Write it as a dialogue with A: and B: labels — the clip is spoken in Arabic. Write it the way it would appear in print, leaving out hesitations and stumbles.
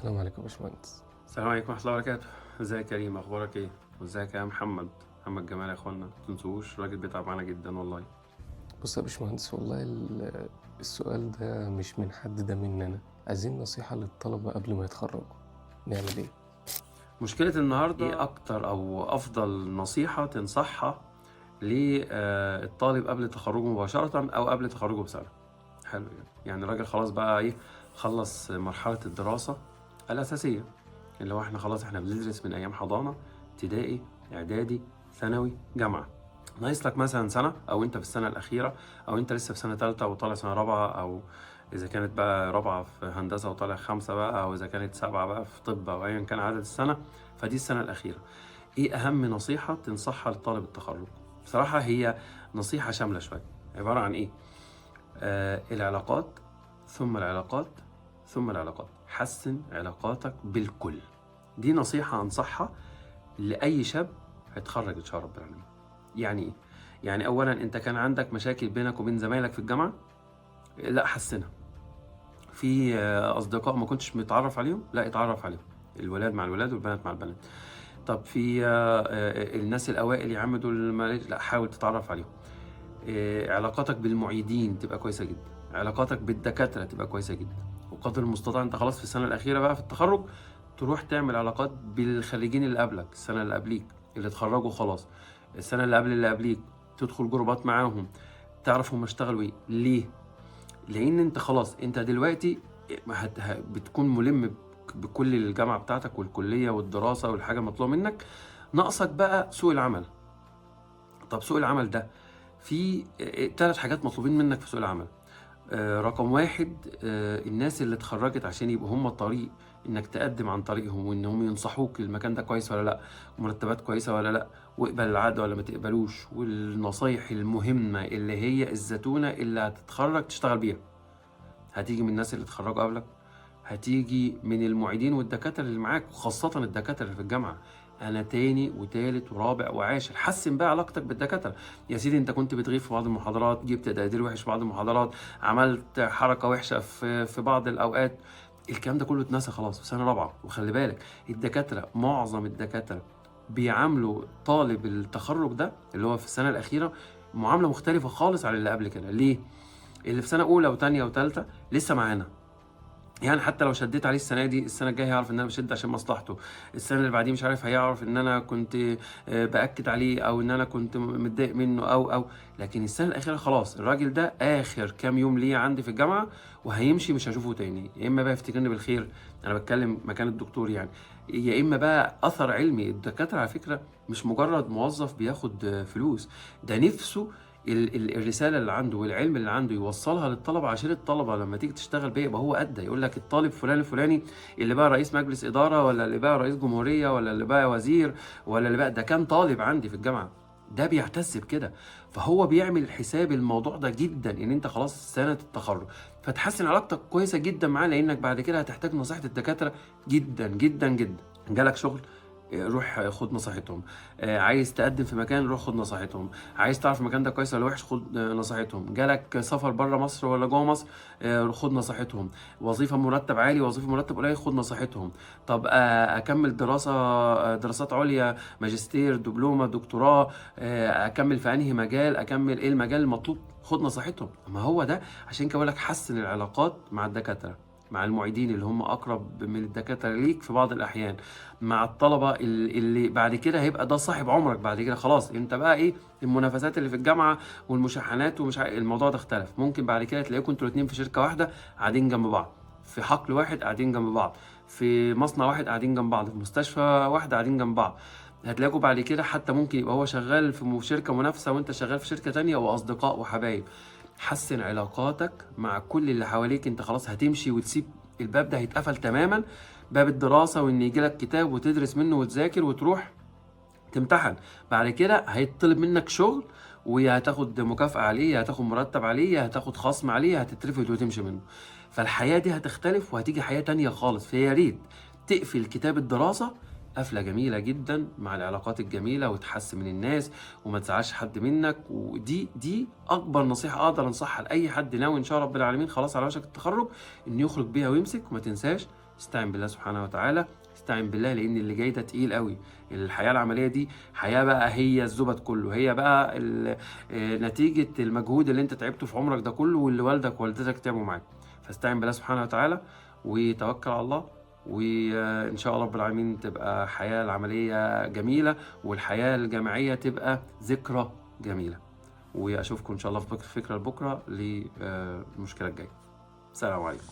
A: السلام عليكم يا باشمهندس.
B: السلام عليكم ورحمة الله وبركاته. ازيك يا كريم، اخبارك ايه؟ وازيك يا محمد جمال يا اخوانا، متنسوش الراجل بيتعب معانا جدا والله.
A: بص يا باشمهندس، والله السؤال ده مش من حد، ده مننا. عايزين نصيحة للطلبة قبل ما يتخرجوا، نعمل ايه؟
B: مشكلة النهاردة ايه اكتر او افضل نصيحة تنصحها للطالب قبل تخرجه مباشرة او قبل تخرجه بسنة؟ حلو. يعني الراجل خلاص بقى ايه، خلص مرحلة الدراسة الاساسية، اللي هو احنا بندرس من ايام حضانة، ابتدائي، اعدادي، ثانوي، جامعة. ناقص لك مثلا سنة، او انت في السنة الاخيرة، او انت لسه في سنة تالتة وطالع سنة رابعة، او اذا كانت بقى رابعة في هندسة وطالع خمسة بقى، او اذا كانت سبعة بقى في طب، او ايا كان عدد السنة. فدي السنة الاخيرة. ايه اهم نصيحة تنصحها لطالب التخرج؟ بصراحة هي نصيحة شاملة شوية. عبارة عن ايه؟ العلاقات، ثم العلاقات، ثم العلاقات. حسن علاقاتك بالكل. دي نصيحة أنصحها لأي شاب هيتخرج إن شاء رب العالمين. يعني إيه؟ يعني أولا أنت كان عندك مشاكل بينك وبين زمايلك في الجامعة، لا حسنها. في أصدقاء ما كنتش متعرف عليهم، لا اتعرف عليهم. الولاد مع الولاد والبنات مع البنات. طب في الناس الأوائل يا عم دول لا حاول تتعرف عليهم. علاقاتك بالمعيدين تبقى كويسه جدا، علاقاتك بالدكاتره تبقى كويسه جدا. وقدر المستطاع انت خلاص في السنه الاخيره بقى في التخرج، تروح تعمل علاقات بالخريجين اللي قبلك، السنه اللي قبليك، اللي اتخرجوا خلاص، السنه اللي قبل اللي قبليك. تدخل جروبات معاهم، تعرف هم اشتغلوا ايه ليه. لان انت خلاص انت دلوقتي بتكون ملم بكل الجامعه بتاعتك والكليه والدراسه والحاجه مطلوبه منك. ناقصك بقى سوق العمل. طب سوق العمل ده في 3 حاجات مطلوبين منك في سوق العمل. رقم واحد، الناس اللي اتخرجت عشان يبقوا هم الطريق، انك تقدم عن طريقهم وان هم ينصحوك المكان ده كويس ولا لا، مرتبات كويسه ولا لا، واقبل العقد ولا ما تقبلوش، والنصايح المهمه اللي هي الزتونه اللي هتتخرج تشتغل بيها. هتيجي من الناس اللي اتخرجوا قبلك، هتيجي من المعيدين والدكاتره اللي معاك، وخاصه الدكاتره اللي في الجامعه. انا تاني وتالت ورابع وعاشر، حسن بقى علاقتك بالدكاتره. يا سيدي انت كنت بتغيب في بعض المحاضرات، جبت تقدير وحش في بعض المحاضرات، عملت حركه وحشه في بعض الاوقات، الكلام ده كله اتنسى خلاص في سنه رابعه. وخلي بالك الدكاتره، معظم الدكاتره بيعاملوا طالب التخرج ده اللي هو في السنه الاخيره معامله مختلفه خالص عن اللي قبل كده. ليه؟ اللي في سنه اولى وثانيه وثالثه لسه معانا، يعني حتى لو شديت عليه السنه دي، السنه الجايه هيعرف ان انا بشد عشان مصلحته. السنه اللي بعديه مش عارف، هيعرف ان انا كنت باكد عليه، او ان انا كنت متضايق منه او. لكن السنه الاخيره خلاص الراجل ده اخر كام يوم ليه عندي في الجامعه وهيمشي، مش هشوفه تاني. يا اما بقى يفتكرني بالخير، انا بتكلم مكان الدكتور يعني، يا اما بقى اثر علمي. الدكاتره على فكره مش مجرد موظف بياخد فلوس، ده نفسه الرساله اللي عنده والعلم اللي عنده يوصلها للطلبه، عشان الطلبه لما تيجي تشتغل بيه يبقى هو ادى. يقول لك الطالب فلان الفلاني اللي بقى رئيس مجلس اداره، ولا اللي بقى رئيس جمهوريه، ولا اللي بقى وزير، ولا اللي بقى ده كان طالب عندي في الجامعه. ده بيعتز بكده. فهو بيعمل حساب الموضوع ده جدا، ان انت خلاص سنه التخرج، فتحسن علاقتك كويسه جدا معاه، لانك بعد كده هتحتاج نصيحه الدكاتره جدا جدا جدا. جالك شغل، روح خد نصيحتهم. عايز تقدم في مكان، روح خد نصيحتهم. عايز تعرف المكان ده كويس ولا وحش، خد نصيحتهم. جالك سفر بره مصر ولا جوه مصر، خد نصيحتهم. وظيفه مرتب عالي، وظيفه مرتب قليل، خد نصيحتهم. طب اكمل دراسه، دراسات عليا، ماجستير، دبلومه، دكتوراه، اكمل في انهي مجال، اكمل ايه المجال المطلوب، خد نصيحتهم. ما هو ده عشان كده بقول لك حسن العلاقات مع الدكاتره، مع المعيدين اللي هم اقرب من الدكاتره ليك في بعض الاحيان، مع الطلبه اللي بعد كده هيبقى ده صاحب عمرك. بعد كده خلاص انت بقى ايه، المنافسات اللي في الجامعه والمشاحنات ومش عارف، الموضوع ده اختلف. ممكن بعد كده تلاقيكم انتوا الاثنين في شركه واحده قاعدين جنب بعض، في حقل واحد قاعدين جنب بعض، في مصنع واحد قاعدين جنب بعض، في مستشفى واحده قاعدين جنب بعض. هتلاقوا بعد كده حتى ممكن يبقى هو شغال في شركه منافسه وانت شغال في شركه تانية، واصدقاء وحبايب. حسن علاقاتك مع كل اللي حواليك. انت خلاص هتمشي وتسيب الباب ده، هيتقفل تماما، باب الدراسة، وان يجي لك كتاب وتدرس منه وتذاكر وتروح تمتحن. بعد كده هيطلب منك شغل، ويا هتاخد مكافأة عليه، يا هتاخد مرتب عليه، يا هتاخد خصم عليه، يا هتترفد وتمشي منه. فالحياة دي هتختلف وهتيجي حياة تانية خالص. فيا ريت تقفل كتاب الدراسة قفلة جميلة جدا مع العلاقات الجميلة، وتحسن من الناس، وما تزعلش حد منك. ودي أكبر نصيحة أقدر أنصحها لأي حد ناوي إن شاء رب العالمين خلاص على وشك التخرج، إنه يخرج بيها ويمسك. وما تنساش استعن بالله سبحانه وتعالى، استعن بالله، لان اللي جاي ده تقيل قوي. الحياه العمليه دي حياه بقى هي الزبد كله، هي بقى نتيجه المجهود اللي انت تعبته في عمرك ده كله، واللي والدك ووالدتك تعبوا معاك. فاستعن بالله سبحانه وتعالى وتوكل على الله، وان شاء الله رب العالمين تبقى الحياه العمليه جميله، والحياه الجامعيه تبقى ذكرى جميله. واشوفكم ان شاء الله في فكره لبكره للمشكله الجايه. السلام عليكم.